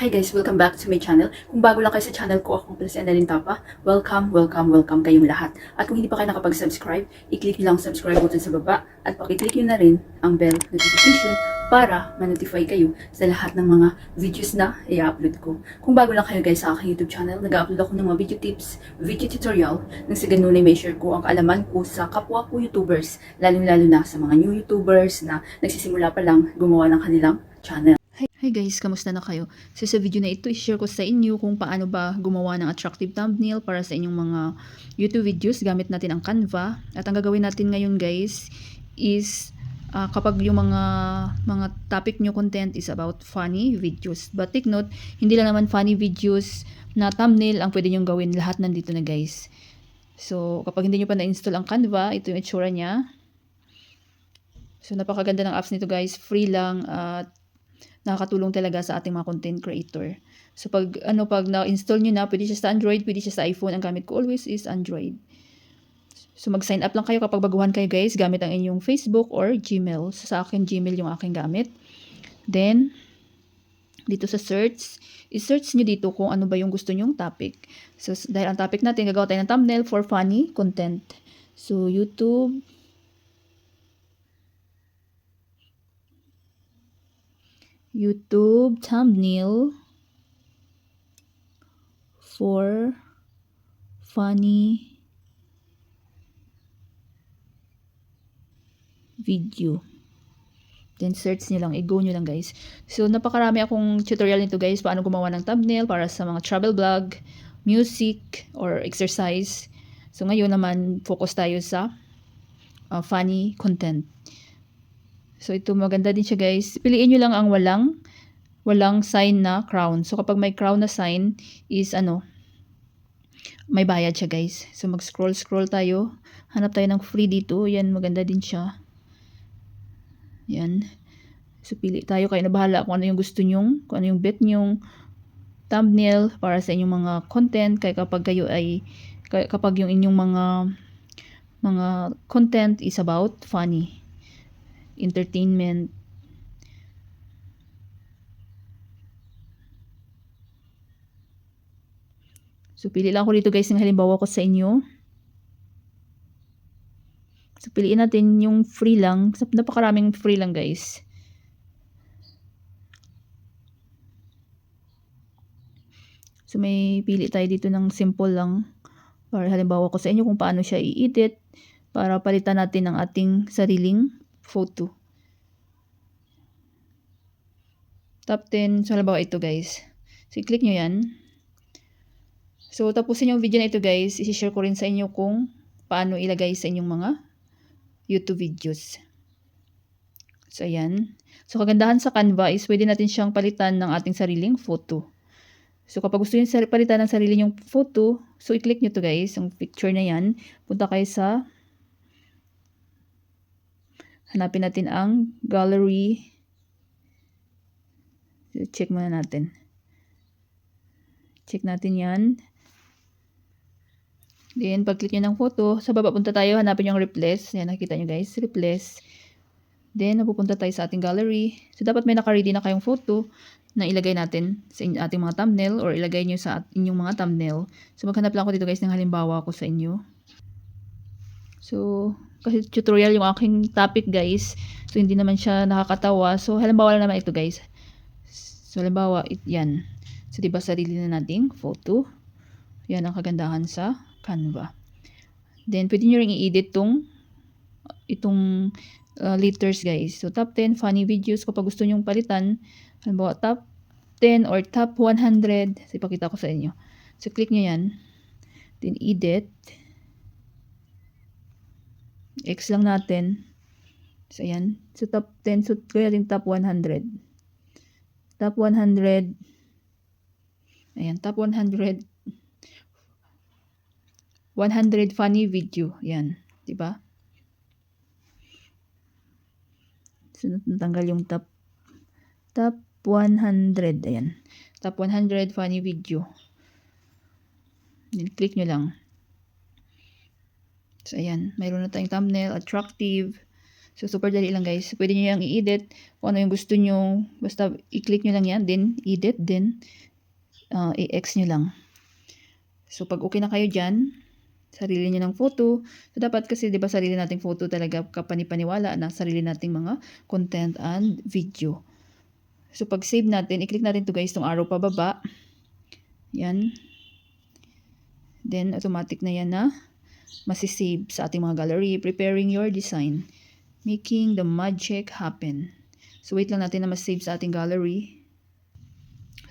Hi guys, welcome back to my channel. Kung bago lang kayo sa channel ko, ako pala si Annalyn Tapa. Welcome kayong lahat. At kung hindi pa kayo nakapag-subscribe, i-click nyo lang ang subscribe button sa baba at pakiclick nyo na rin ang bell notification para ma-notify kayo sa lahat ng mga videos na i-upload ko. Kung bago lang kayo guys sa aking YouTube channel, nag-upload ako ng mga video tips, video tutorial, nang sa ganun ay may share ko ang kaalaman ko sa kapwa ko YouTubers, lalong-lalo na sa mga new YouTubers na nagsisimula pa lang gumawa ng kanilang channel. Hi guys, kamusta na kayo? So sa video na ito, i-share ko sa inyo kung paano ba gumawa ng attractive thumbnail para sa inyong mga YouTube videos gamit natin ang Canva. At ang gagawin natin ngayon guys is kapag yung mga topic nyo content is about funny videos. But take note, hindi lang naman funny videos na thumbnail ang pwede nyo gawin. Lahat nandito na guys. So kapag hindi nyo pa na-install ang Canva, ito yung itsura niya. So napakaganda ng apps nito guys. Free lang at nakakatulong talaga sa ating mga content creator. So pag na-install nyo na, pwede siya sa Android, pwede siya sa iPhone. Ang gamit ko always is Android. So mag-sign up lang kayo kapag baguhan kayo guys, gamit ang inyong Facebook or Gmail. So sa akin Gmail yung aking gamit. Then dito sa search, i-search nyo dito kung ano ba yung gusto nyong topic. So dahil ang topic natin, gagawa tayo ng thumbnail for funny content. So YouTube thumbnail for funny video. Then search nyo lang, i-go nyo lang guys. So napakarami akong tutorial nito guys, paano gumawa ng thumbnail para sa mga travel vlog, music, or exercise. So ngayon naman, focus tayo sa funny content. So ito maganda din siya guys. Piliin nyo lang ang walang sign na crown. So kapag may crown na sign is may bayad siya guys. So mag-scroll tayo. Hanap tayo ng free dito. Yan, maganda din siya. Yan. So pili tayo, kayo na bahala kung ano yung gusto nyong, kung ano yung bet nyong thumbnail para sa inyong mga content. Kaya kapag yung inyong mga content is about funny, entertainment. So pili lang ako dito guys ng halimbawa ko sa inyo. So piliin natin yung free lang. Napakaraming free lang guys. So may pili tayo dito ng simple lang. Para halimbawa ko sa inyo kung paano siya i-edit para palitan natin ang ating sariling photo. Top 10. So halimbawa ito guys. So i-click nyo yan. So tapusin yung video na ito guys. I-share ko rin sa inyo kung paano ilagay sa inyong mga YouTube videos. So ayan. So kagandahan sa Canva is pwede natin siyang palitan ng ating sariling photo. So kapag gusto nyo palitan ng sarili nyong photo, so i-click nyo to guys, yung picture na yan. Punta kayo sa, hanapin natin ang gallery. So, check muna natin. Check natin yan. Then pag-click nyo ng photo, sa baba punta tayo, hanapin yung replace. Yan, nakikita nyo guys, replace. Then napupunta tayo sa ating gallery. So dapat may naka-ready na kayong photo na ilagay natin sa ating mga thumbnail or ilagay nyo sa inyong mga thumbnail. So maghanap lang ako dito guys ng halimbawa ko sa inyo. So kasi tutorial yung aking topic guys. So hindi naman siya nakakatawa. So halimbawa lang naman ito guys. So halimbawa yan. So diba sarili na nating photo. Yan ang kagandahan sa Canva. Then pwede nyo rin i-edit itong letters guys. So top 10 funny videos kapag gusto nyong palitan. Halimbawa top 10 or top 100. So ipakita ko sa inyo. So click nyo yan. Then edit. X lang natin. So ayan. So top 10. So gawin natin top 100. Top 100. Ayan. Top 100. 100 funny video. Yan. Diba? So natanggal yung top 100. Ayan. Top 100 funny video. Then click nyo lang. So ayan. Mayroon na tayong thumbnail. Attractive. So, super dali lang guys. Pwede nyo yung i-edit kung ano yung gusto nyo. Basta i-click nyo lang yan, then edit, then i-X nyo lang. So, pag okay na kayo dyan, sarili nyo ng photo. So, dapat kasi, di ba, sarili nating photo talaga kapanipaniwala na sarili nating mga content and video. So, pag save natin, i-click natin to guys, tong arrow pababa. Yan. Then, automatic na yan na masisave sa ating mga gallery. Preparing your design. Making the magic happen. So, wait lang natin na masave sa ating gallery.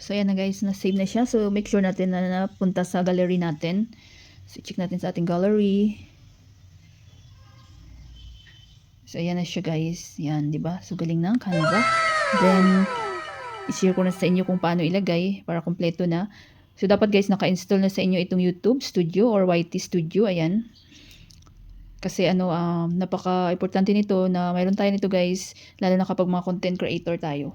So, ayan na guys, na-save na siya. So, make sure natin na napunta sa gallery natin. So, check natin sa ating gallery. So, ayan na siya guys. Yan, di ba? So, galing ng Canva. Then, i-share ko na sa inyo kung paano ilagay para kompleto na. So, dapat guys, naka-install na sa inyo itong YouTube Studio or YT Studio. Ayan. Kasi napaka-importante nito na mayroon tayo nito guys, lalo na kapag mga content creator tayo.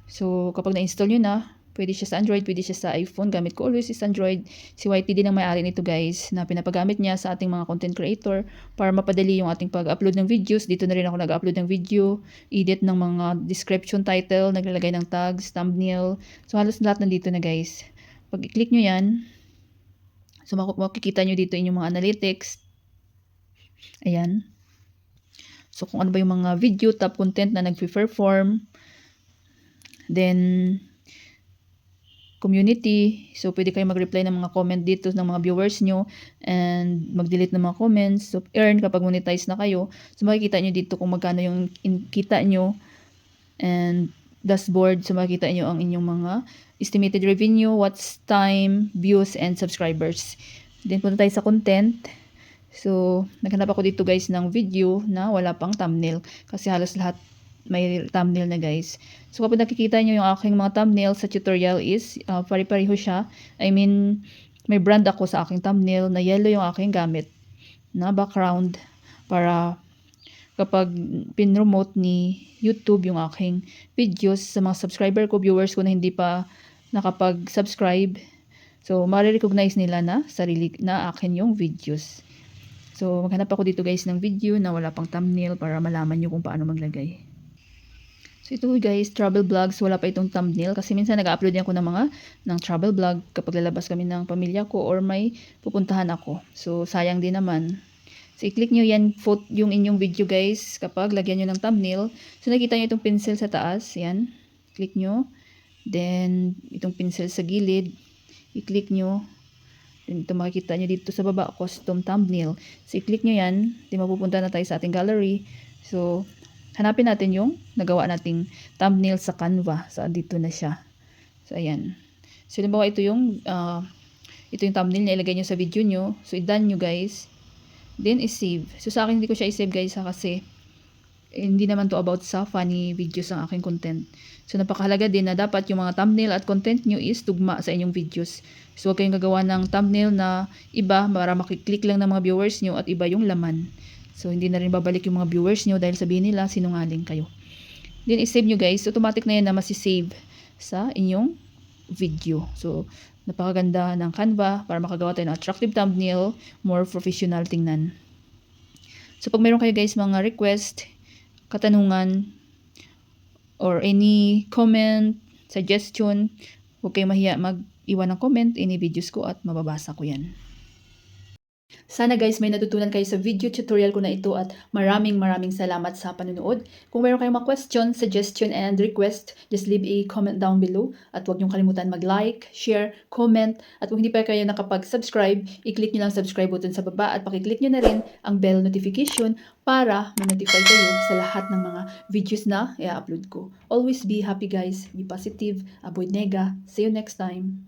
So, kapag na-install nyo na, pwede siya sa Android, pwede siya sa iPhone. Gamit ko always is Android. Si YT din ang may-ari nito guys, na pinapagamit niya sa ating mga content creator para mapadali yung ating pag-upload ng videos. Dito na rin ako nag-upload ng video, edit ng mga description title, naglalagay ng tags, thumbnail. So, halos lahat nandito na guys. Pag i-click nyo yan, so makikita nyo dito inyong mga analytics. Ayan. So, kung ano ba yung mga video, top content na nag-perform. Then, community. So, pwede kayo mag-reply ng mga comment dito ng mga viewers nyo and mag-delete ng mga comments. So, earn kapag monetize na kayo. So, makikita nyo dito kung magkano yung kita nyo and dashboard. So, makikita nyo ang inyong mga estimated revenue, watch time, views, and subscribers. Then, punta tayo sa content. So, naghanap ako dito guys ng video na wala pang thumbnail. Kasi halos lahat may thumbnail na guys. So, kapag nakikita nyo yung aking mga thumbnail sa tutorial is, pari-pariho siya. I mean, may brand ako sa aking thumbnail na yellow yung aking gamit na background para kapag pinromote ni YouTube yung aking videos sa mga subscriber ko, viewers ko na hindi pa nakapag-subscribe. So, ma-recognize nila na sarili na akin yung videos. So, maghanap ako dito guys ng video na wala pang thumbnail para malaman nyo kung paano maglagay. So, ito guys, travel vlogs, wala pa itong thumbnail kasi minsan nag-upload ako ng travel vlog kapag lalabas kami ng pamilya ko or may pupuntahan ako. So, sayang din naman. So, i-click nyo yan, yung inyong video guys, kapag lagyan nyo ng thumbnail. So, nakita nyo itong pencil sa taas, yan. Click nyo. Then, itong pencil sa gilid, i-click nyo. Then, ito makikita nyo dito sa baba, custom thumbnail. So, i-click nyo yan. Di mapupunta na tayo sa ating gallery. So, hanapin natin yung nagawa nating thumbnail sa Canva. So, dito na siya. So, ayan. So, halimbawa, ito yung thumbnail na ilagay nyo sa video nyo. So, i-done nyo guys. Then, i-save. So, sa akin, hindi ko siya i-save guys kasi hindi naman to about sa funny videos ang aking content. So, napakahalaga din na dapat yung mga thumbnail at content nyo is tugma sa inyong videos. So, huwag kayong gagawa ng thumbnail na iba para makiklik lang ng mga viewers nyo at iba yung laman. So, hindi na rin babalik yung mga viewers nyo dahil sabihin nila sinungaling kayo. Then, i-save nyo guys. Automatic na yan na masisave sa inyong video. So, napakaganda ng Canva para makagawa tayo ng attractive thumbnail, more professional tingnan. So, pag meron kayo guys mga request, katanungan, or any comment, suggestion, huwag kayong mahiya mag-iwan ng comment, any videos ko at mababasa ko yan. Sana guys may natutunan kayo sa video tutorial ko na ito at maraming salamat sa panonood. Kung mayroon kayong mga question, suggestion, and request, just leave a comment down below. At huwag niyong kalimutan mag-like, share, comment. At kung hindi pa kayo nakapag-subscribe, i-click niyo lang subscribe button sa baba at pakiclick niyo na rin ang bell notification para ma-notify kayo sa lahat ng mga videos na i-upload ko. Always be happy guys, be positive, avoid nega. See you next time.